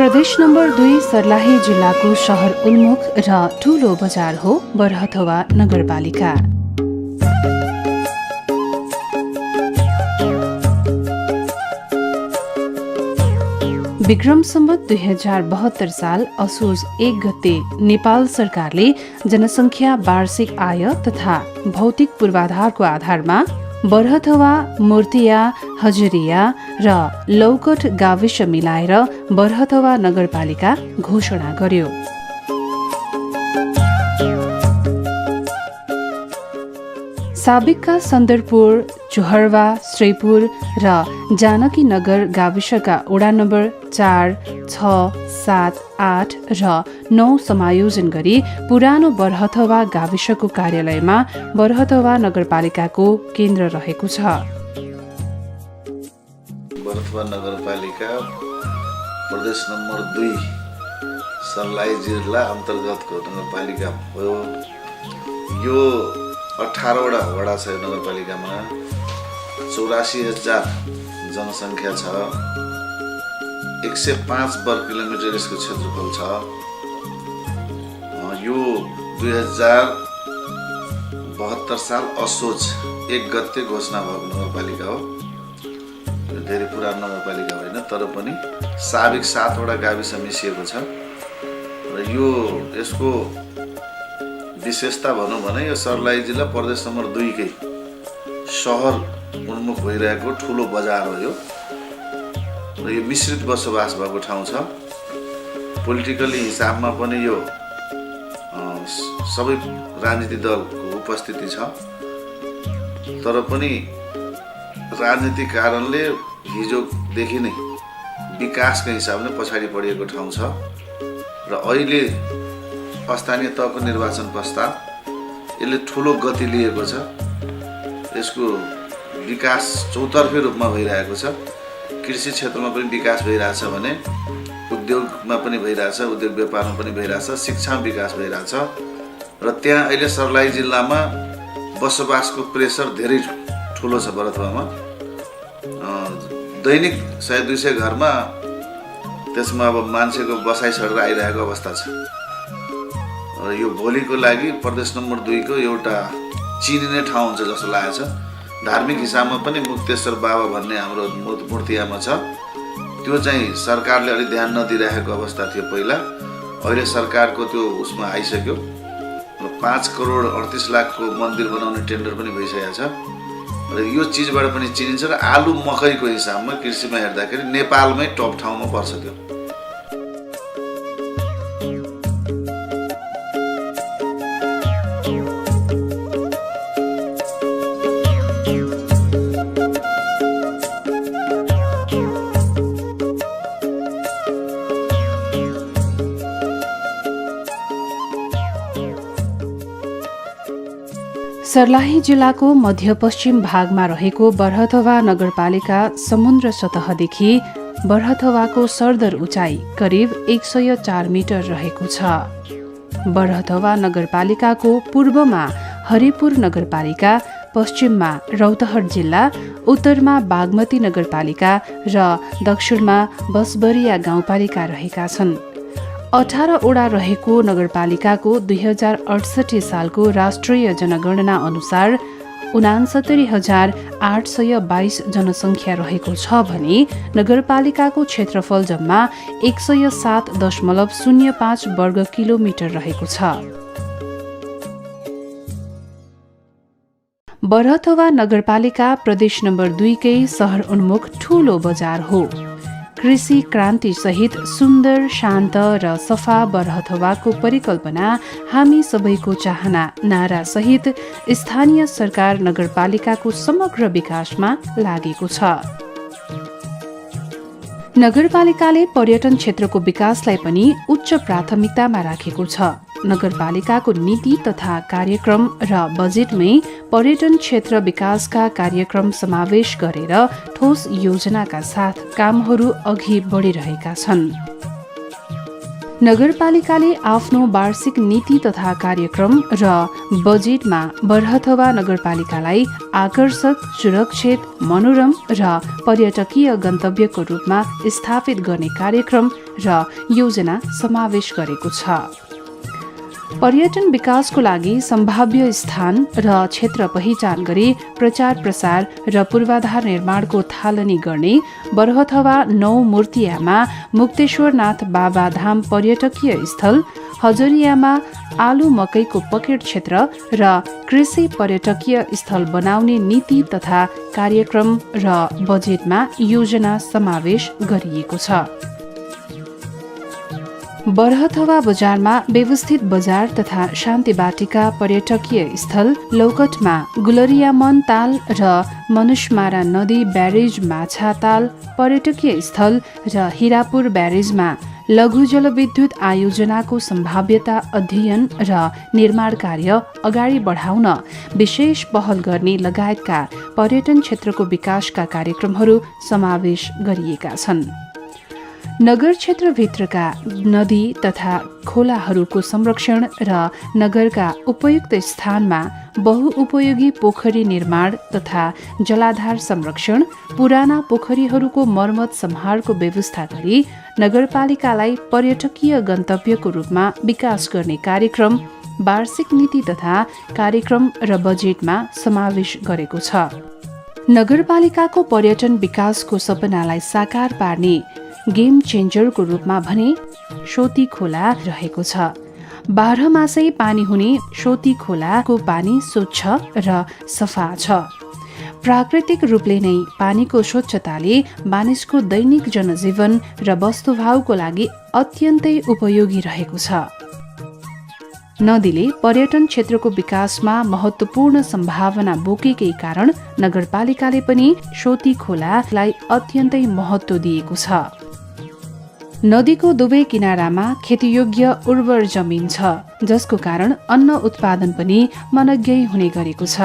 प्रदेश नम्बर 2 सर्लाही जिल्लाको शहर उन्मुख र ठूलो बजार हो बरहथवा नगरपालिका। विक्रम सम्वत 2072 साल असोज 1 गते नेपाल सरकारले जनसङ्ख्या, वार्षिक आय तथा भौतिक पूर्वाधारको आधारमा बरहथवा, मूर्तिया, हजरिया र लौकट गाविस मिलाएर बरहथवा नगरपालिका घोषणा गर्यो। साबिकका सन्दरपुर, चुहरवा, श्रीपुर र जानकी नगर गाविसका वडा नम्बर 4, 6, 7, 8 र 9 समायोजन गरी पुरानो बरहथवा गाविसको कार्यालयमा बरहथवा नगरपालिकाको केन्द्र रहेको छ। बरहथवा नगरपालिका प्रदेश नम्बर 2 सर्लाही जिल्ला अन्तर्गतको नगरपालिका हो। यो 18 वटा वडा छ। यो नगरपालिकामा 84,000 जनसङ्ख्या छ। 105 वर्ग किलोमिटर यसको क्षेत्रफल छ। यो 2072 साल असोज 1 गते घोषणा भएको नगरपालिका हो। यो धेरै पुरानो नगरपालिका होइन, तर पनि साबिक 7 वटा गाविस मिसिएको छ। र यसको विशेषता भनौँ भने यो सर्लाही जिल्ला प्रदेश नम्बर 2 कै सहर उन्मुख भइरहेको ठुलो बजार हो यो। र यो मिश्रित बसोबास भएको ठाउँ छ। पोलिटिकली हिसाबमा पनि यो सबै राजनीतिक दलको उपस्थिति छ, तर पनि राजनीतिक कारणले हिजोदेखि नै विकासको हिसाबले पछाडि पडिएको ठाउँ छ। र अहिले स्थानीय तहको निर्वाचन पश्चात यसले ठुलो गति लिएको छ। यसको विकास चौतर्फी रूपमा भइरहेको छ। कृषि क्षेत्रमा पनि विकास भइरहेछ भने उद्योगमा पनि भइरहेछ, उद्योग व्यापारमा पनि भइरहेछ, शिक्षामा विकास भइरहेछ। र त्यहाँ अहिले सर्लाही जिल्लामा बसोबासको प्रेसर धेरै ठुलो छ। बरहथवामा दैनिक 100-200 घरमा त्यसमा अब मान्छेको बसाइ सडेर आइरहेको अवस्था छ। र यो भोलिको लागि प्रदेश नम्बर 2 को एउटा चिनिने ठाउँ हुन्छ जस्तो लागेको छ। धार्मिक हिसाबमा पनि मुक्तेश्वर बाबा भन्ने हाम्रो मूर्तियामा छ। त्यो चाहिँ सरकारले अलि ध्यान नदिइरहेको अवस्था थियो पहिला। अहिले सरकारको त्यो उसमा आइसक्यो। 5 करोड 38 लाखको मन्दिर बनाउने टेन्डर पनि भइसकेको छ। र यो चिजबाट पनि चिनिन्छ। र आलु मकैको हिसाबमा कृषिमा हेर्दाखेरि नेपालमै टप ठाउँमा पर्छ त्यो। सर्लाही जिल्लाको मध्यपश्चिम भागमा रहेको बरहथवा नगरपालिका समुद्र सतहदेखि बरहथवाको सरदर उचाइ करिब 104 मिटर रहेको छ। बरहथवा नगरपालिकाको पूर्वमा हरिपुर नगरपालिका, पश्चिममा रौतहट जिल्ला, उत्तरमा बागमती नगरपालिका र दक्षिणमा बसबरिया गाउँपालिका रहेका छन्। 18 वडा रहेको नगरपालिकाको 2068 सालको राष्ट्रिय जनगणना अनुसार 69,822 जनसङ्ख्या रहेको छ भने नगरपालिकाको क्षेत्रफल जम्मा 107.05 वर्ग किलोमिटर रहेको छ। बरहथवा नगरपालिका प्रदेश नम्बर 2 कै सहर उन्मुख ठूलो बजार हो। कृषि क्रान्ति सहित सुन्दर, शान्त र सफा बरहथवाको परिकल्पना हामी सबैको चाहना नारा सहित स्थानीय सरकार नगरपालिकाको समग्र विकासमा लागेको छ। नगरपालिकाले पर्यटन क्षेत्रको विकासलाई पनि उच्च प्राथमिकतामा राखेको छ। नगरपालिकाको नीति तथा कार्यक्रम र बजेटमै पर्यटन क्षेत्र विकासका कार्यक्रम समावेश गरेर ठोस योजनाका साथ कामहरू अघि बढिरहेका छन्। नगरपालिकाले आफ्नो वार्षिक नीति तथा कार्यक्रम र बजेटमा बरहथवा नगरपालिकालाई आकर्षक, सुरक्षित, मनोरम र पर्यटकीय गन्तव्यको रूपमा स्थापित गर्ने कार्यक्रम र योजना समावेश गरेको छ। पर्यटन विकासको लागि सम्भाव्य स्थान र क्षेत्र पहिचान गरी प्रचार प्रसार र पूर्वाधार निर्माणको थालनी गर्ने बरहथवा 9 मूर्तियामा मुक्तेश्वरनाथ बाबा धाम पर्यटकीय स्थल, हजरियामा आलु मकैको पकेट क्षेत्र र कृषि पर्यटकीय स्थल बनाउने नीति तथा कार्यक्रम र बजेटमा योजना समावेश गरिएको छ। बरहथवा बजारमा व्यवस्थित बजार तथा शान्ति बाटिका पर्यटकीय स्थल, लौकटमा गुलरियामन ताल र मनुषमारा नदी ब्यारेज माछा ताल पर्यटकीय स्थल र हिरापुर ब्यारेजमा लघु जलविद्युत आयोजनाको सम्भाव्यता अध्ययन र निर्माण कार्य अगाडि बढाउन विशेष पहल गर्ने लगायतका पर्यटन क्षेत्रको विकासका कार्यक्रमहरू समावेश गरिएका छन्। नगर क्षेत्रभित्रका नदी तथा खोलाहरूको संरक्षण र नगरका उपयुक्त स्थानमा बहुउपयोगी पोखरी निर्माण तथा जलाधार संरक्षण, पुराना पोखरीहरूको मर्मत सम्हारको व्यवस्था गरी नगरपालिकालाई पर्यटकीय गन्तव्यको रूपमा विकास गर्ने कार्यक्रम वार्षिक नीति तथा कार्यक्रम र बजेटमा समावेश गरेको छ। नगरपालिकाको पर्यटन विकासको सपनालाई साकार पार्ने गेम चेन्जरको रूपमा भने शोती खोला रहेको छ। 12 मासै पानी हुने शोती खोलाको पानी स्वच्छ र सफा छ। प्राकृतिक रूपले नै पानीको स्वच्छताले मानिसको दैनिक जनजीवन र वस्तुभावको लागि अत्यन्तै उपयोगी रहेको छ। नदीले पर्यटन क्षेत्रको विकासमा महत्त्वपूर्ण सम्भावना बोकेकै कारण नगरपालिकाले पनि शोती खोलालाई अत्यन्तै महत्त्व दिएको छ। नदीको दुवै किनारामा खेतीयोग्य उर्वर जमिन छ, जसको कारण अन्न उत्पादन पनि मनग्यै हुने गरेको छ।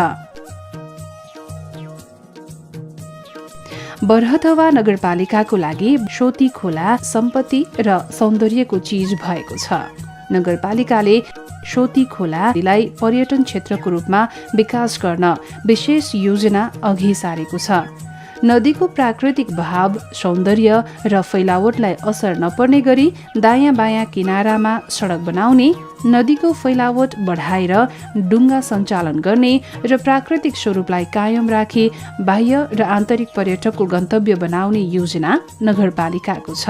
बरहथवा नगरपालिकाको लागि शोती खोला सम्पत्ति र सौन्दर्यको चीज भएको छ। नगरपालिकाले शोती खोलालाई पर्यटन क्षेत्रको रूपमा विकास गर्न विशेष योजना अघि सारेको छ। नदीको प्राकृतिक भाव, सौन्दर्य र फैलावटलाई असर नपर्ने गरी दायाँ बायाँ किनारामा सडक बनाउने, नदीको फैलावट बढाएर डुङ्गा सञ्चालन गर्ने र प्राकृतिक स्वरूपलाई कायम राखी बाह्य र आन्तरिक पर्यटकको गन्तव्य बनाउने योजना नगरपालिकाको छ।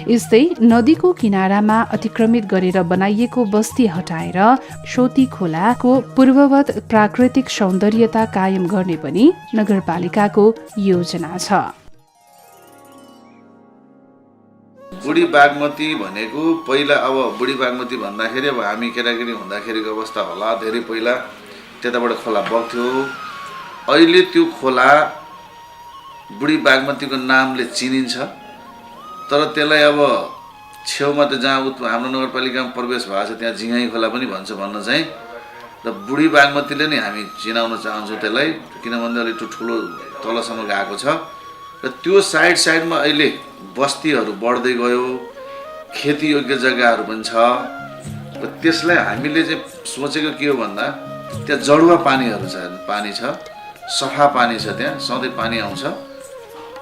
यस्तै नदीको किनारामा अतिक्रमित गरेर बनाइएको बस्ती हटाएर शोती खोलाको पूर्ववत प्राकृतिक सौन्दर्यता कायम गर्ने पनि नगरपालिकाको योजना छ। बुढी बागमती भनेको पहिला, अब बुढी बागमती भन्दाखेरि अब हामी केटाकेटी हुँदाखेरिको अवस्था होला, धेरै पहिला त्यताबाट खोला बग्थ्यो। अहिले त्यो खोला बुढी बागमतीको नामले चिनिन्छ, तर त्यसलाई अब छेउमा त जहाँ हाम्रो नगरपालिकामा प्रवेश भएको छ त्यहाँ झिङाई खोला पनि भन्न चाहिँ, र बुढी बागमतीले नै हामी चिनाउन चाहन्छौँ त्यसलाई, किनभने अलिक ठुलो तलसम्म गएको छ। र त्यो साइडमा अहिले बस्तीहरू बढ्दै गयो, खेतीयोग्य जग्गाहरू पनि छ। र त्यसलाई हामीले चाहिँ सोचेको के हो भन्दा त्यहाँ जडुवा पानी छ, सफा पानी छ, त्यहाँ सधैँ पानी आउँछ।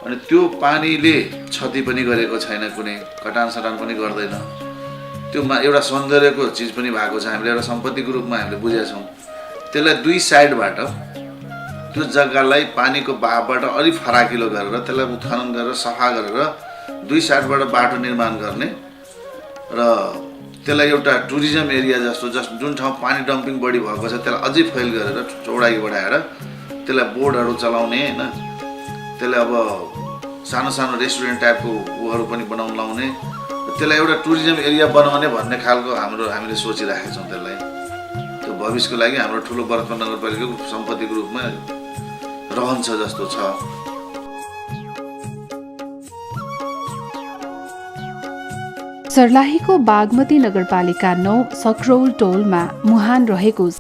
अनि त्यो पानीले क्षति पनि गरेको छैन, कुनै कटानसटान पनि गर्दैन। त्यो एउटा सौन्दर्यको चिज पनि भएको छ, हामीले एउटा सम्पत्तिको रूपमा हामीले बुझेका छौँ। त्यसलाई दुई साइडबाट त्यो जग्गालाई पानीको बहावबाट अलिक फराकिलो गरेर त्यसलाई उत्खनन गरेर सफा गरेर दुई साइडबाट बाटो निर्माण गर्ने र त्यसलाई एउटा टुरिज्म एरिया जस्तो जुन ठाउँ पानी डम्पिङ बढी भएको छ त्यसलाई अझै फैल गरेर चौडाइ बढाएर त्यसलाई बोर्डहरू चलाउने, होइन, त्यसलाई अब सानो सानो रेस्टुरेन्ट टाइपको ऊहरू पनि बनाउन लाउने, त्यसलाई एउटा टुरिज्म एरिया बनाउने भन्ने खालको हामीले सोचिराखेका छौँ। त्यसलाई त्यो भविष्यको लागि हाम्रो ठुलो बरहथवा नगरपालिकाको सम्पत्तिको रूपमा रहन्छ जस्तो छ। सर्लाहीको बागमती नगरपालिका 9 सकरौल टोलमा मुहान रहेको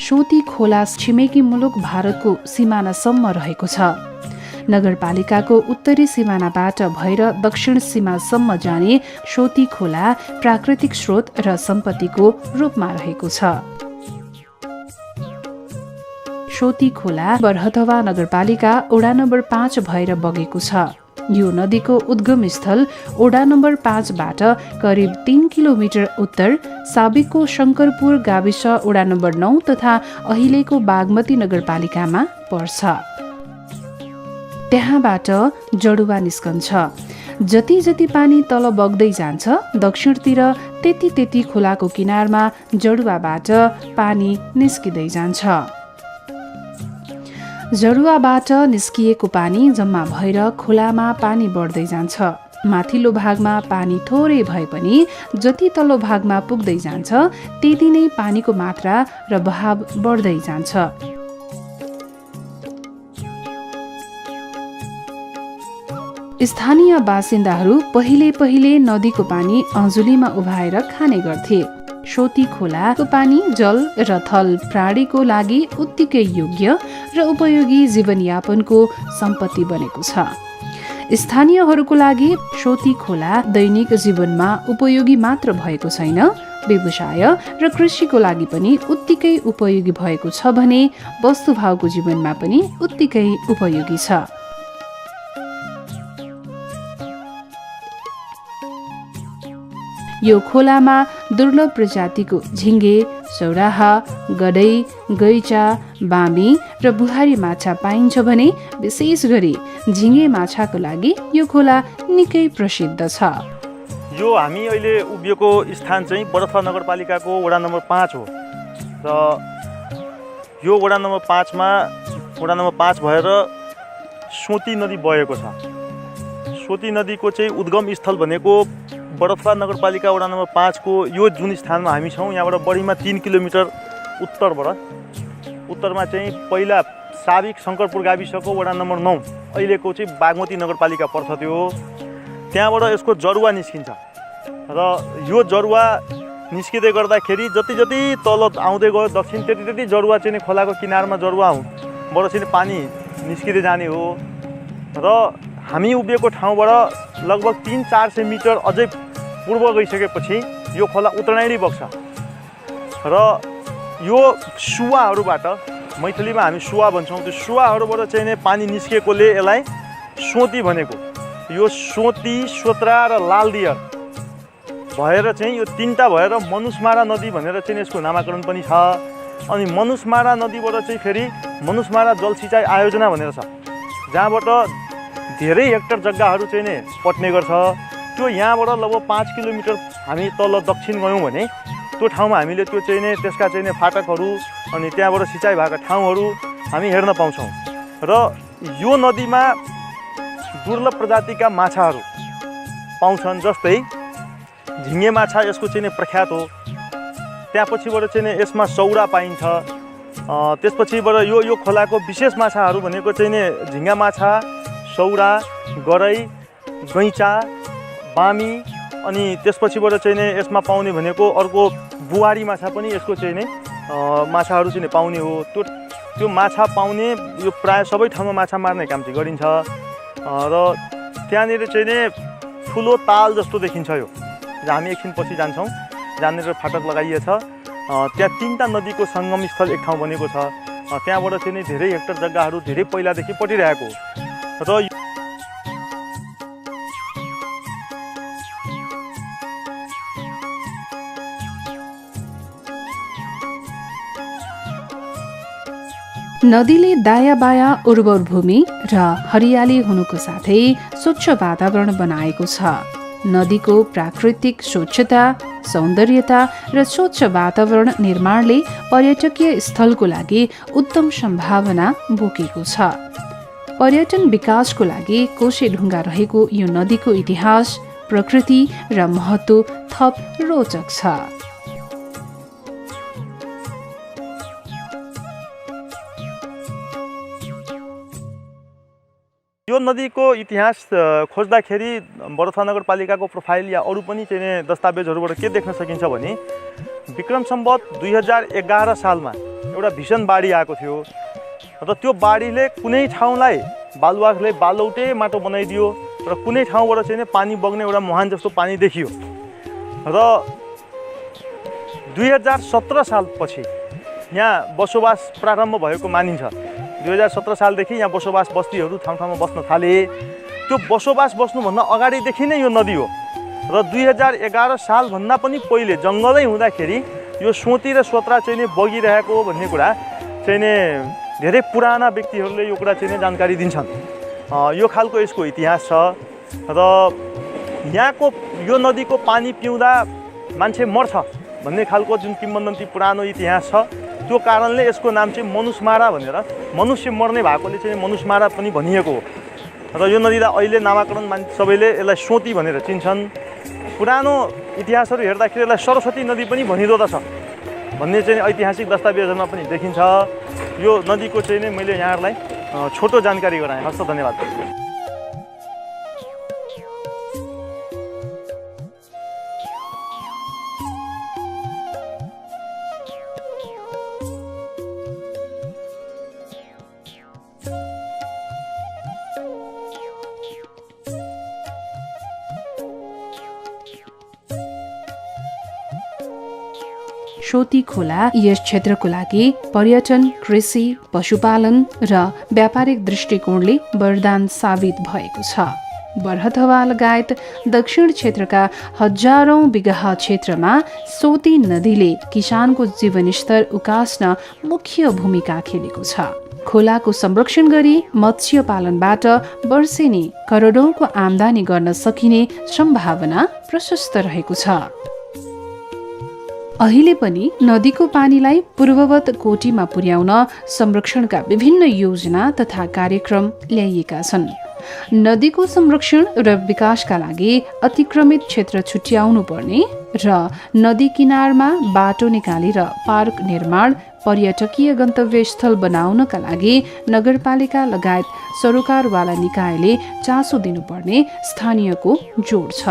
शोती खोला छिमेकी मुलुक भारतको सिमानासम्म रहेको छ। नगरपालिकाको उत्तरी सिमानाबाट भएर दक्षिण सीमासम्म जाने सोती खोला प्राकृतिक स्रोत र सम्पत्तिको रूपमा रहेको छ। सोती खोला बरहथवा नगरपालिका वडा नम्बर 5 भएर बगेको छ। यो नदीको उद्गम स्थल वडा नम्बर 5बाट करिब 3 किलोमिटर उत्तर साबिकको शङ्करपुर गाविस वडा नम्बर 9 तथा अहिलेको बागमती नगरपालिकामा पर्छ। त्यहाँबाट जडुवा निस्कन्छ। जति जति पानी तल बग्दै जान्छ दक्षिणतिर त्यति खोलाको किनारमा जडुवाबाट पानी निस्किँदै जान्छ। जडुवाबाट निस्किएको पानी जम्मा भएर खोलामा पानी बढ्दै जान्छ। माथिल्लो भागमा पानी थोरै भए पनि जति तल्लो भागमा पुग्दै जान्छ त्यति नै पानीको मात्रा र बहाव बढ्दै जान्छ। स्थानीय बासिन्दाहरू पहिले नदीको पानी अञ्जुलीमा उभाएर खाने गर्थे। सोती खोलाको पानी जल र थल प्राणीको लागि उत्तिकै योग्य र उपयोगी जीवनयापनको सम्पत्ति बनेको छ। स्थानीयहरूको लागि सोती खोला दैनिक जीवनमा उपयोगी मात्र भएको छैन, व्यवसाय र कृषिको लागि पनि उत्तिकै उपयोगी भएको छ भने वस्तुभावको जीवनमा पनि उत्तिकै उपयोगी छ। यो खोलामा दुर्लभ प्रजातिको झिङ्गे, सौराहा, गडै, गैंचा, बामी र बुहारी माछा पाइन्छ भने विशेष गरी झिङ्गे माछाको लागि यो खोला निकै प्रसिद्ध छ। यो हामी अहिले उभिएको स्थान चाहिँ बरथवा नगरपालिकाको वडा नम्बर 5 हो र यो वडा नम्बर 5 भएर सोती नदी बगेको छ। सोती नदीको चाहिँ उद्गम स्थल भनेको बरथवा नगरपालिका वडा नम्बर 5 को यो जुन स्थानमा हामी छौँ यहाँबाट बढीमा 3 किलोमिटर उत्तरमा चाहिँ पहिला साबिक शङ्करपुर गाविसको वडा नम्बर 9 अहिलेको चाहिँ बागमती नगरपालिका पर्छ। त्यो त्यहाँबाट यसको जरुवा निस्किन्छ र यो जरुवा निस्किँदै गर्दाखेरि जति तल आउँदै गयो दक्षिण त्यति जरुवा चाहिँ खोलाको किनारमा जरुवाबाट चाहिँ पानी निस्किँदै जाने हो र हामी उभिएको ठाउँबाट लगभग 300-400 मिटर अझै पूर्व गइसकेपछि यो खोला उत्तरायणी बग्छ र यो सुवाहरूबाट मैथिलीमा हामी सुवा भन्छौँ, त्यो सुवाहरूबाट चाहिँ पानी निस्केकोले यसलाई सोती भनेको। यो सोती, सोत्रा र लालदियर भएर चाहिँ यो तीनटा भएर मनुषमारा नदी भनेर चाहिँ यसको नामाकरण पनि छ। अनि मनुषमारा नदीबाट चाहिँ फेरि मनुषमारा जल सिँचाइ आयोजना भनेर छ, जहाँबाट धेरै हेक्टर जग्गाहरू चाहिँ नै पट्ने गर्छ। त्यो यहाँबाट लगभग 5 किलोमिटर हामी तल दक्षिण गयौँ भने त्यो ठाउँमा हामीले त्यो चाहिँ नै त्यसका चाहिँ नै फाटकहरू अनि त्यहाँबाट सिँचाइ भएका ठाउँहरू हामी हेर्न पाउँछौँ। र यो नदीमा दुर्लभ प्रजातिका माछाहरू पाउँछन्, जस्तै झिङ्गे माछा यसको चाहिँ नै प्रख्यात हो। त्यहाँ पछिबाट चाहिँ नै यसमा सौरा पाइन्छ। त्यसपछिबाट यो खोलाको विशेष माछाहरू भनेको चाहिँ नै झिङ्गा माछा, सौरा, गरै, गैँचा, बामी अनि त्यसपछिबाट चाहिँ नै यसमा पाउने भनेको अर्को बुहारी माछा पनि यसको चाहिँ नै माछाहरू चाहिँ पाउने हो। त्यो माछा पाउने यो प्रायः सबै ठाउँमा माछा मार्ने काम चाहिँ गरिन्छ र त्यहाँनिर चाहिँ नै ठुलो ताल जस्तो देखिन्छ। यो हामी एकछिन पछि जान्छौँ, जहाँनिर फाटक लगाइएछ त्यहाँ 3टा नदीको सङ्गम स्थल एक ठाउँ बनेको छ। त्यहाँबाट चाहिँ नै धेरै हेक्टर जग्गाहरू धेरै पहिलादेखि पटिरहेको र नदीले दायाँ बायाँ उर्वर भूमि र हरियाली हुनुको साथै स्वच्छ वातावरण बनाएको छ। नदीको प्राकृतिक स्वच्छता, सौन्दर्यता र स्वच्छ वातावरण निर्माणले पर्यटकीय स्थलको लागि उत्तम सम्भावना बोकेको छ। पर्यटन विकासको लागि कोसेढुङ्गा रहेको यो नदीको इतिहास, प्रकृति र महत्त्व थप रोचक छ। यो नदीको इतिहास खोज्दाखेरि बरथवा नगरपालिकाको प्रोफाइल या अरू पनि चाहिँ दस्तावेजहरूबाट के देख्न सकिन्छ भने विक्रम सम्वत 2011 सालमा एउटा भीषण बाढी आएको थियो र त्यो बाढीले कुनै ठाउँलाई बालुवाले बालौटे माटो बनाइदियो र कुनै ठाउँबाट चाहिँ नि पानी बग्ने एउटा मुहान जस्तो पानी देखियो र 2017 सालपछि यहाँ बसोबास प्रारम्भ भएको मानिन्छ। 2017 सालदेखि यहाँ बसोबास बस्तीहरू ठाउँ ठाउँमा बस्न थाले। त्यो बसोबास बस्नुभन्दा अगाडिदेखि नै यो नदी हो र 2011 सालभन्दा पनि पहिले जङ्गलै हुँदाखेरि यो सोती र सोत्रा चाहिँ नि बगिरहेको भन्ने कुरा चाहिँ नि धेरै पुराना व्यक्तिहरूले यो कुरा चाहिँ नि जानकारी दिन्छन्। यो खालको यसको इतिहास छ र यहाँको यो नदीको पानी पिउँदा मान्छे मर्छ भन्ने खालको जुन किम्वदन्ती पुरानो इतिहास छ त्यो कारणले यसको नाम चाहिँ मनुषमारा भनेर मनुष्य मर्ने भएकोले चाहिँ मनुषमारा पनि भनिएको हो र यो नदीलाई अहिले नामाकरण सबैले यसलाई सोती भनेर चिन्छन्। पुरानो इतिहासहरू हेर्दाखेरि यसलाई सरस्वती नदी पनि भनिँदो रहेछ भन्ने चाहिँ ऐतिहासिक दस्तावेजमा पनि देखिन्छ। यो नदीको चाहिँ नै मैले यहाँहरूलाई छोटो जानकारी गराएँ। हस्, धन्यवाद। सोती खोला यस क्षेत्रको लागि पर्यटन, कृषि, पशुपालन र व्यापारिक दृष्टिकोणले वरदान साबित भएको छ। बरहथवा लगायत दक्षिण क्षेत्रका हजारौं बिघा क्षेत्रमा सोती नदीले किसानको जीवनस्तर उकास्न मुख्य भूमिका खेलेको छ। खोलाको संरक्षण गरी मत्स्य पालनबाट वर्षेनी करोडौंको आमदानी गर्न सकिने सम्भावना प्रशस्त रहेको छ। अहिले पनि नदीको पानीलाई पूर्ववत कोटीमा पुर्याउन संरक्षणका विभिन्न योजना तथा कार्यक्रम ल्याइएका छन्। नदीको संरक्षण र विकासका लागि अतिक्रमित क्षेत्र छुट्याउनु पर्ने र नदी किनारमा बाटो निकालेर पार्क निर्माण, पर्यटकीय गन्तव्य स्थल बनाउनका लागि नगरपालिका लगायत सरोकारवाला निकायले चासो दिनुपर्ने स्थानीयको जोड छ।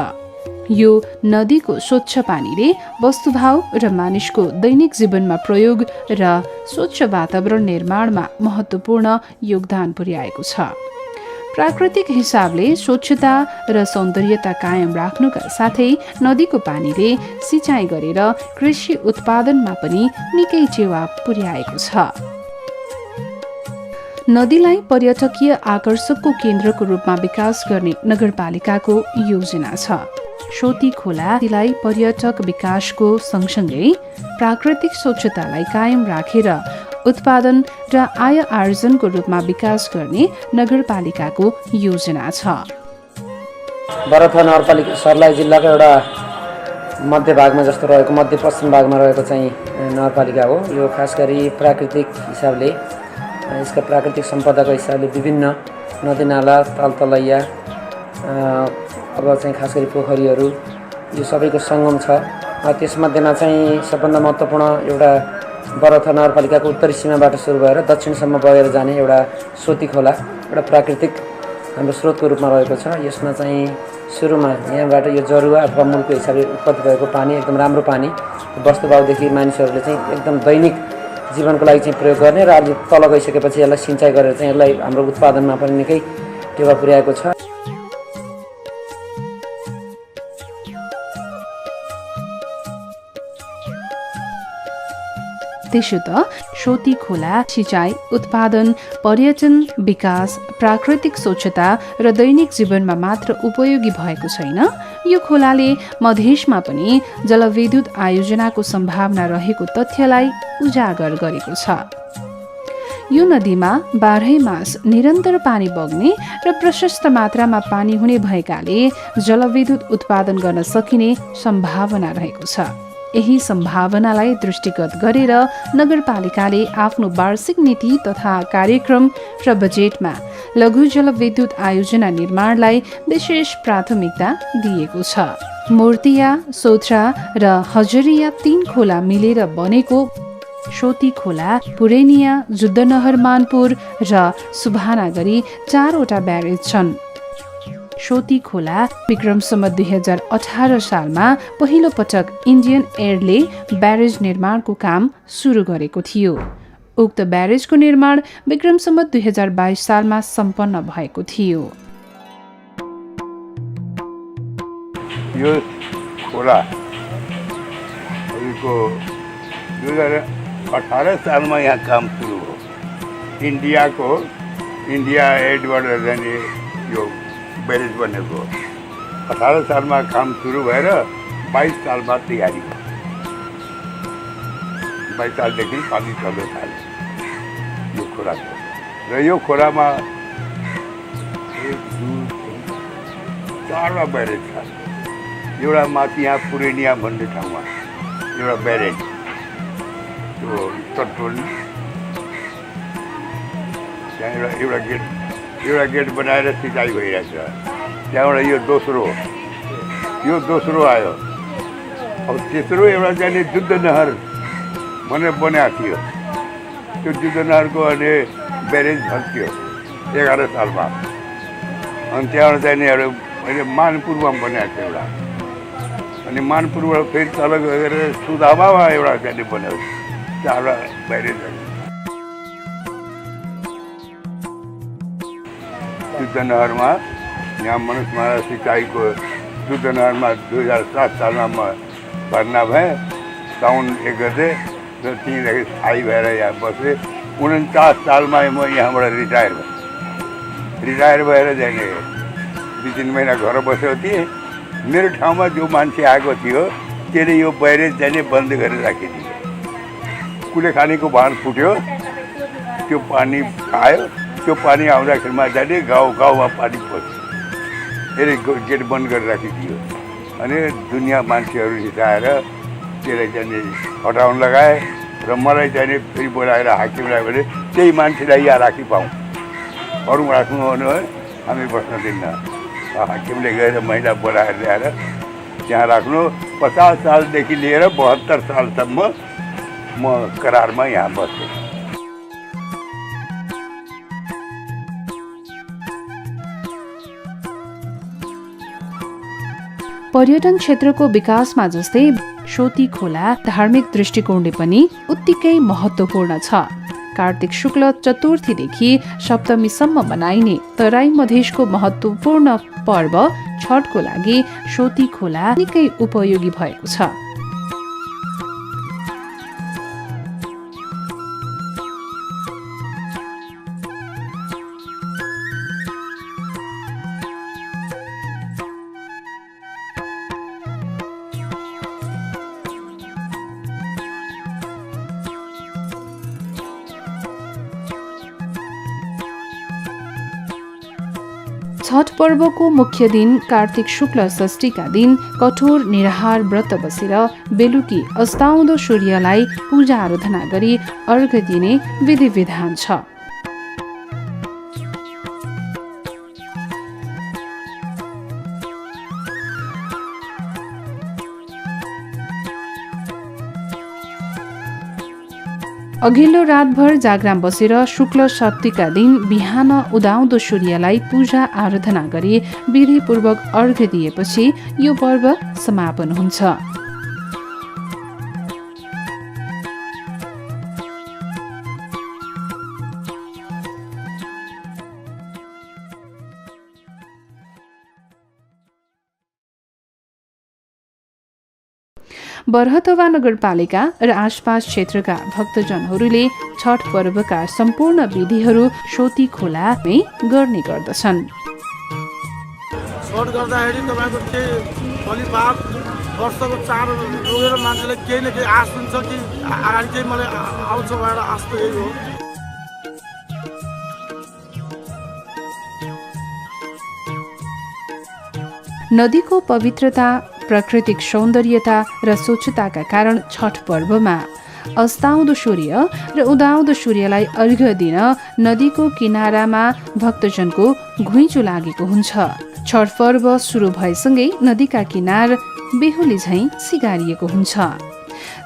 यो नदीको स्वच्छ पानीले वस्तुभाव र मानिसको दैनिक जीवनमा प्रयोग र स्वच्छ वातावरण निर्माणमा महत्त्वपूर्ण योगदान पुर्याएको छ। प्राकृतिक हिसाबले स्वच्छता र सौन्दर्यता कायम राख्नुका साथै नदीको पानीले सिँचाइ गरेर कृषि उत्पादनमा पनि निकै टेवा पुर्याएको छ। नदीलाई पर्यटकीय आकर्षकको केन्द्रको रूपमा विकास गर्ने नगरपालिकाको योजना छ। सोती खोलालाई पर्यटक विकासको सँगसँगै प्राकृतिक स्वच्छतालाई कायम राखेर उत्पादन र आय आर्जनको रूपमा विकास गर्ने नगरपालिकाको योजना छ। बरहथवा नगरपालिका सर्लाही जिल्लाको एउटा मध्य भागमा जस्तो रहेको मध्यपश्चिम भागमा रहेको चाहिँ नगरपालिका हो। यो खास गरी प्राकृतिक हिसाबले यसका प्राकृतिक सम्पदाको हिसाबले विभिन्न नदीनाला, तालतलैया, अब चाहिँ खास गरी पोखरीहरू यो सबैको सङ्गम छ। त्यसमध्येमा चाहिँ सबभन्दा महत्त्वपूर्ण एउटा बरहथवा नगरपालिकाको उत्तरी सीमाबाट सुरु भएर दक्षिणसम्म बगेर जाने एउटा सोती खोला एउटा प्राकृतिक हाम्रो स्रोतको रूपमा रहेको छ। यसमा चाहिँ सुरुमा यहाँबाट यो जरुवा अथवा मूलको हिसाबले उत्पत्ति भएको पानी एकदम राम्रो पानी वस्तुभावदेखि मानिसहरूले चाहिँ एकदम दैनिक जीवनको लागि चाहिँ प्रयोग गर्ने र अलि तल गइसकेपछि यसलाई सिँचाइ गरेर चाहिँ यसलाई हाम्रो उत्पादनमा पनि निकै टेवा पुर्याएको छ। त्यसो त सोती खोला सिँचाइ, उत्पादन, पर्यटन, विकास, प्राकृतिक स्वच्छता र दैनिक जीवनमा मात्र उपयोगी भएको छैन। यो खोलाले मधेसमा पनि जलविद्युत आयोजनाको सम्भावना रहेको तथ्यलाई उजागर गरेको छ। यो नदीमा 12 मास निरन्तर पानी बग्ने र प्रशस्त मात्रामा पानी हुने भएकाले जलविद्युत उत्पादन गर्न सकिने सम्भावना रहेको छ। यही सम्भावनालाई दृष्टिगत गरेर नगरपालिकाले आफ्नो वार्षिक नीति तथा कार्यक्रम र बजेटमा लघु जलविद्युत आयोजना निर्माणलाई विशेष प्राथमिकता दिएको छ। मूर्तिया, सोत्रा र हजरिया 3 खोला मिलेर बनेको सोती खोला पुरेनिया, जुद्धनहर मानपुर र सुभाना गरी 4 वटा ब्यारेज छन्। सोती खोला विक्रम सम्वत 2018 सालमा पहिलो पटक इन्डियन एयरले ब्यारेज निर्माणको काम सुरु गरेको थियो। उक्त ब्यारेजको निर्माण विक्रम सम्वत 2022 सालमा सम्पन्न भएको थियो। यो खोला को 2018 सालमा यहाँ काम सुरु हो। इन्डिया एडबाट जाने यो ब्यारेज बनेको 18 सालमा काम सुरु भएर 22 साल बाद तयारी भयो। 22 सालदेखि पानी चल्न थाल्यो यो खोलाको। र यो खोलामा 1, 2, 3, 4वटा ब्यारेज छ। एउटा माथि यहाँ पुरेनिया भन्ने ठाउँमा एउटा ब्यारेज त्यो तटोली त्यहाँ एउटा गेट बनाएर सिँचाइ भइरहेछ। त्यहाँबाट यो दोस्रो आयो। अब तेस्रो एउटा चाहिँ जुद्ध नहर भनेर बनाएको थियो। त्यो जुद्ध नहरको अनि ब्यारेज भत्कियो 11 सालमा। अनि त्यहाँबाट चाहिँ एउटा अहिले मानपुरमा बनाएको थियो एउटा। अनि मानपुरबाट फेरि तल गएर सुदामामा एउटा चाहिँ बन्यो 4वटा ब्यारेज। जुद्ध नहरमा यहाँ मनुष्यमाला सिँचाइको जुद्ध नहरमा 2007 सालमा म भर्ना भएँ साउन 1 गते र त्यहीँदेखि स्थायी भएर यहाँ बसेँ। 49 सालमा म यहाँबाट रिटायर भएर जाने 2-3 महिना घर बसेको थिएँ। मेरो ठाउँमा जो मान्छे आएको थियो त्यसले यो ब्यारेज जाने बन्द गरेर राखिदियो। कुलेखानीको बाँध फुट्यो, त्यो पानी आयो। त्यो पानी आउँदाखेरिमा जाने गाउँमा पानी पस्यो। यसले गेट बन्द गरेर राखिदियो। अनि दुनियाँ मान्छेहरू हिँडाएर त्यसलाई जाने हटाउन लगाए र मलाई जाने फेरि बोलाएर हाकिमलाई भने त्यही मान्छेलाई यहाँ राखिपाउँ, अरू राख्नु भने हामी बस्न दिन्न। हाकिमले गएर महिला बोलाएर ल्याएर त्यहाँ राख्नु। 50 सालदेखि लिएर 72 सालसम्म म करारमा यहाँ बसेँ। पर्यटन क्षेत्रको विकासमा जस्तै सोती खोला धार्मिक दृष्टिकोणले पनि उत्तिकै महत्त्वपूर्ण छ। कार्तिक शुक्ल चतुर्थीदेखि सप्तमीसम्म मनाइने तराई मधेसको महत्त्वपूर्ण पर्व छठको लागि सोती खोला निकै उपयोगी भएको छ। छठ पर्वको मुख्य दिन कार्तिक शुक्ल षष्ठीका दिन कठोर निराहार व्रत बसेर बेलुकी अस्ताउँदो सूर्यलाई पूजा आराधना गरी अर्घ्य दिने विधि विधान छ। अघिल्लो रातभर जागराम बसेर शुक्ल षष्ठीका दिन बिहान उदाउँदो सूर्यलाई पूजा आराधना गरी विधिपूर्वक अर्घ्य दिएपछि यो पर्व समापन हुन्छ। बरहतवा नगरपालिका र आसपास क्षेत्रका भक्तजनहरूले छठ पर्वका सम्पूर्ण विधिहरू सोती खोलामै गर्ने गर्दछन्। छठ गर्दाखेरि तपाईँको केही फलिफाप वर्षको चाड रोगेर मान्छेले केही न केही आश हुन्छ कि अगाडि केही मलाई आउँछ भनेर आश त यही हो। नदीको पवित्रता, प्राकृतिक सौन्दर्यता र स्वच्छताका कारण छठ पर्वमा अस्ताउँदो सूर्य र उदाउँदो सूर्यलाई अर्घ्य दिन नदीको किनारामा भक्तजनको घुइँचो लागेको हुन्छ। छठ पर्व सुरु भएसँगै नदीका किनार बेहुली झैँ सिगारिएको हुन्छ।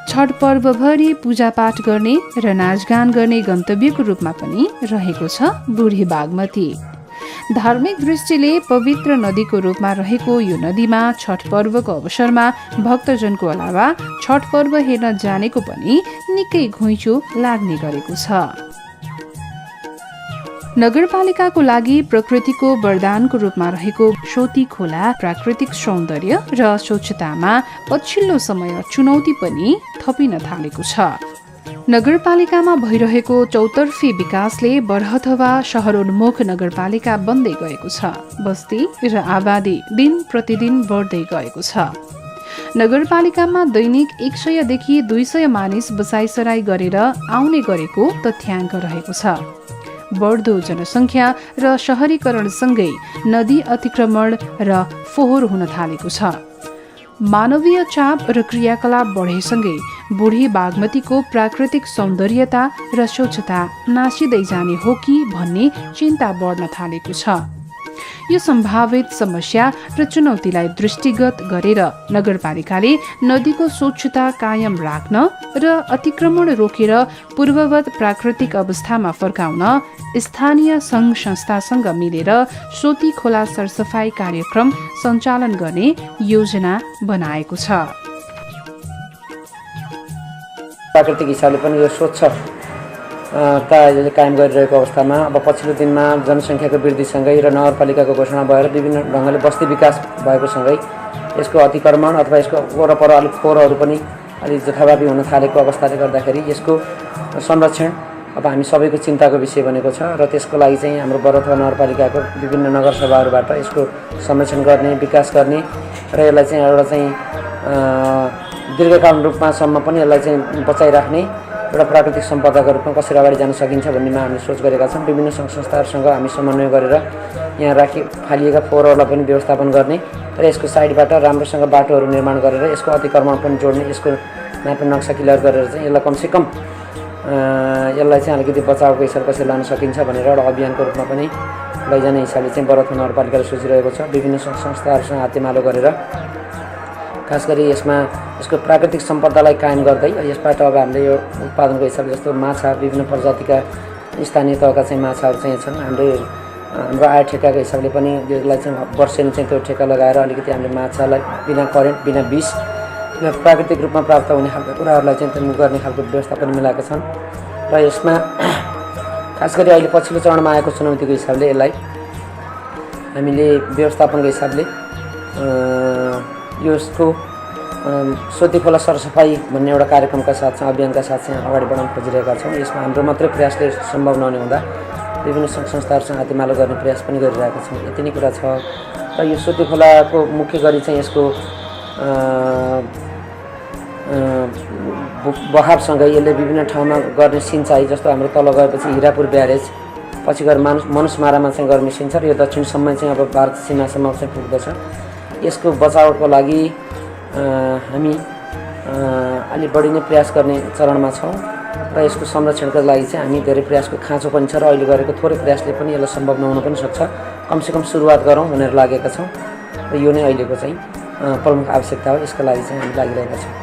छठ पर्वभरि पूजापाठ गर्ने र नाचगान गर्ने गन्तव्यको रूपमा पनि रहेको छ बुढी बागमती। धार्मिक दृष्टिले पवित्र नदीको रूपमा रहेको यो नदीमा छठ पर्वको अवसरमा भक्तजनको अलावा छठ पर्व हेर्न जानेको पनि निकै घुइँचो लाग्ने गरेको छ। नगरपालिकाको लागि प्रकृतिको वरदानको रूपमा रहेको सोती खोला प्राकृतिक सौन्दर्य र स्वच्छतामा पछिल्लो समय चुनौती पनि थपिन थालेको छ। नगरपालिकामा भइरहेको चौतर्फी विकासले बरहथवा शहरोन्मुख नगरपालिका बन्दै गएको छ। बस्ती र आबादी दिन प्रतिदिन बढ्दै गएको छ। नगरपालिकामा दैनिक 100 देखि 200 मानिस बसाइसराई गरेर आउने गरेको तथ्याङ्क रहेको छ। बढ्दो जनसङ्ख्या र शहरीकरणसँगै नदी अतिक्रमण र फोहोर हुन थालेको छ। मानवीय चाप र क्रियाकलाप बढेसँगै बुढी बागमतीको प्राकृतिक सौन्दर्यता र स्वच्छता नासिँदै जाने हो कि भन्ने चिन्ता बढ्न थालेको छ। यो सम्भावित समस्या र चुनौतीलाई दृष्टिगत गरेर नगरपालिकाले नदीको स्वच्छता कायम राख्न र अतिक्रमण रोकेर पूर्ववत प्राकृतिक अवस्थामा फर्काउन स्थानीय सङ्घ संस्थासँग मिलेर सोती खोला सरसफाई कार्यक्रम सञ्चालन गर्ने योजना बनाएको छ। प्राकृतिक हिसाबले पनि यो स्वच्छ कायम गरिरहेको अवस्थामा अब पछिल्लो दिनमा जनसङ्ख्याको वृद्धिसँगै र नगरपालिकाको घोषणा भएर विभिन्न ढङ्गले बस्ती विकास भएको सँगै यसको अतिक्रमण अथवा यसको वरपर अलिक फोहोरहरू पनि अलिक जथाभावी हुन थालेको अवस्थाले गर्दाखेरि यसको संरक्षण अब हामी सबैको चिन्ताको विषय बनेको छ र त्यसको लागि चाहिँ हाम्रो बरहथवा नगरपालिकाको विभिन्न नगरसभाहरूबाट यसको संरक्षण गर्ने विकास गर्ने र यसलाई चाहिँ एउटा चाहिँ दीर्घकालीन रूपमासम्म पनि यसलाई चाहिँ बचाइराख्ने एउटा प्राकृतिक सम्पदाको रूपमा कसरी अगाडि जान सकिन्छ भन्नेमा हामीले सोच गरेका छौँ। विभिन्न सङ्घ संस्थाहरूसँग हामी समन्वय गरेर यहाँ फालिएका फोहोरहरूलाई पनि व्यवस्थापन गर्ने र यसको साइडबाट राम्रोसँग बाटोहरू निर्माण गरेर यसको अतिक्रमण पनि जोड्ने, यसको म्यापिङ नक्सा क्लियर गरेर चाहिँ यसलाई कमसेकम यसलाई चाहिँ अलिकति बचावको हिसाबले कसरी लान सकिन्छ भनेर एउटा अभियानको रूपमा पनि लैजाने हिसाबले चाहिँ बरहथवा नगरपालिकाले सोचिरहेको छ। विभिन्न सङ्घ संस्थाहरूसँग हातेमालो गरेर खास गरी यसमा यसको प्राकृतिक सम्पदालाई कायम गर्दै यसबाट अब हामीले यो उत्पादनको हिसाबले जस्तो माछा विभिन्न प्रजातिका स्थानीय तहका चाहिँ माछाहरू चाहिँ छन्। हाम्रो आय ठेक्काको हिसाबले पनि यसलाई चाहिँ वर्षेनी चाहिँ त्यो ठेक्का लगाएर अलिकति हामीले माछालाई बिना करेन्ट बिना विष प्राकृतिक रूपमा प्राप्त हुने खालको कुराहरूलाई चाहिँ त्यो गर्ने खालको व्यवस्था पनि मिलाएका छन्। र यसमा खास गरी अहिले पछिल्लो चरणमा आएको चुनौतीको हिसाबले यसलाई हामीले व्यवस्थापनको हिसाबले यसको सोती खोला सरसफाई भन्ने एउटा कार्यक्रमका साथ चाहिँ अभियानका साथ चाहिँ अगाडि बढाउन खोजिरहेका छौँ। यसमा हाम्रो मात्रै प्रयासले सम्भव नहुने हुँदा विभिन्न सङ्घ संस्थाहरूसँग हातेमालो गर्ने प्रयास पनि गरिरहेका छौँ। यति नै कुरा छ। र यो सोती खोलाको मुख्य गरी चाहिँ यसको बहावसँगै यसले विभिन्न ठाउँमा गर्ने सिँचाइ जस्तो हाम्रो तल गएपछि हिरापुर ब्यारेज पछि गएर मनुषमारामा चाहिँ गर्ने सिन्छ र यो दक्षिणसम्म चाहिँ अब भारत सीमासम्म चाहिँ पुग्दछ। यसको बचावको लागि हामी अलि बढी नै प्रयास गर्ने चरणमा छौँ र यसको संरक्षणको लागि चाहिँ हामी धेरै प्रयासको खाँचो पनि छ र अहिले गरेको थोरै प्रयासले पनि यसलाई सम्भव नहुन पनि सक्छ। कमसेकम सुरुवात गरौँ भनेर लागेका छौँ र यो नै अहिलेको चाहिँ प्रमुख आवश्यकता हो। यसको लागि चाहिँ हामी लागिरहेका छौँ।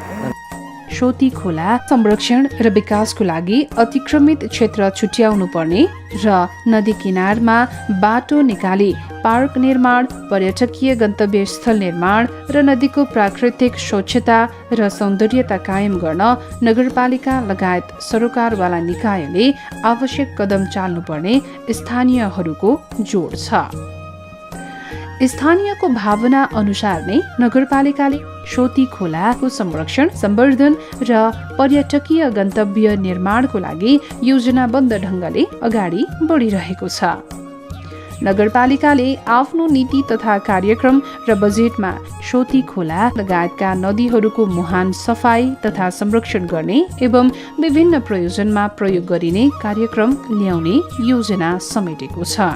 सोती खोला संरक्षण र विकासको लागि अतिक्रमित क्षेत्र छुट्याउनु पर्ने र नदी किनारमा बाटो निकाली पार्क निर्माण, पर्यटकीय गन्तव्य स्थल निर्माण र नदीको प्राकृतिक स्वच्छता र सौन्दर्यता कायम गर्न नगरपालिका लगायत सरोकारवाला निकायले आवश्यक कदम चाल्नुपर्ने स्थानीयहरूको जोड छ। स्थानीयको भावना अनुसार नै नगरपालिकाले सोती खोलाको संरक्षण, सम्वर्धन र पर्यटकीय गन्तव्य निर्माणको लागि योजनाबद्ध ढङ्गले अगाडि बढिरहेको छ। नगरपालिकाले आफ्नो नीति तथा कार्यक्रम र बजेटमा सोती खोला लगायतका नदीहरूको मुहान सफाई तथा संरक्षण गर्ने एवं विभिन्न प्रयोजनमा प्रयोग गरिने कार्यक्रम ल्याउने योजना समेटेको छ।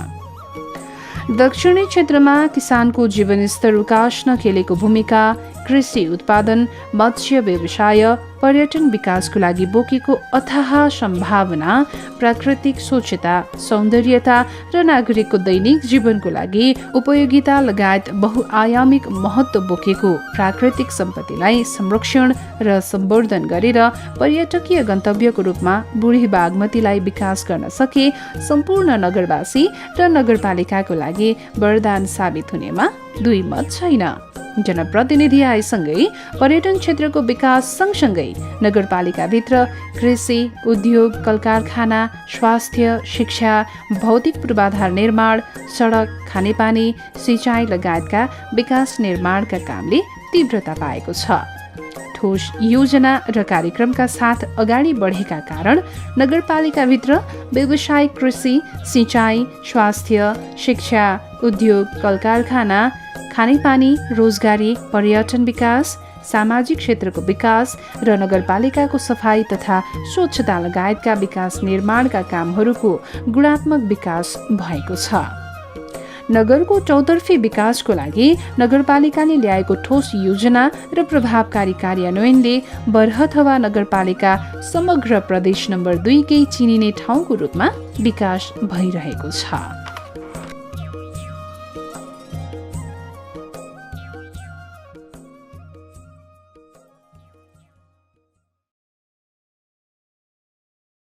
दक्षिणी क्षेत्रमा किसानको जीवनस्तर उकास्न खेलेको भूमिका, कृषि उत्पादन, मत्स्य व्यवसाय, पर्यटन विकासको लागि बोकेको अथाह सम्भावना, प्राकृतिक स्वच्छता, सौन्दर्यता र नागरिकको दैनिक जीवनको लागि उपयोगिता लगायत बहुआयामिक महत्त्व बोकेको प्राकृतिक सम्पत्तिलाई संरक्षण र सम्वर्धन गरेर पर्यटकीय गन्तव्यको रूपमा बुढी बागमतीलाई विकास गर्न सके सम्पूर्ण नगरवासी र नगरपालिकाको लागि वरदान साबित हुनेमा दुई मत छैन। जनप्रतिनिधि आएसँगै पर्यटन क्षेत्रको विकास सँगसँगै नगरपालिकाभित्र कृषि, उद्योग, कलकारखाना, स्वास्थ्य, शिक्षा, भौतिक पूर्वाधार निर्माण, सडक, खानेपानी, सिँचाइ लगायतका विकास निर्माणका कामले तीव्रता पाएको छ। ठोस योजना र कार्यक्रमका साथ अगाडि बढेका कारण नगरपालिकाभित्र व्यावसायिक कृषि, सिँचाइ, स्वास्थ्य, शिक्षा, उद्योग, कलकारखाना, खानेपानी, रोजगारी, पर्यटन विकास, सामाजिक क्षेत्रको विकास र नगरपालिकाको सफाई तथा स्वच्छता लगायतका विकास निर्माणका कामहरूको गुणात्मक विकास भएको छ। नगरको चौतर्फी विकासको लागि नगरपालिकाले ल्याएको ठोस योजना र प्रभावकारी कार्यान्वयनले बरहथवा नगरपालिका समग्र प्रदेश नम्बर 2 कै चिनिने ठाउँको रूपमा विकास भइरहेको छ।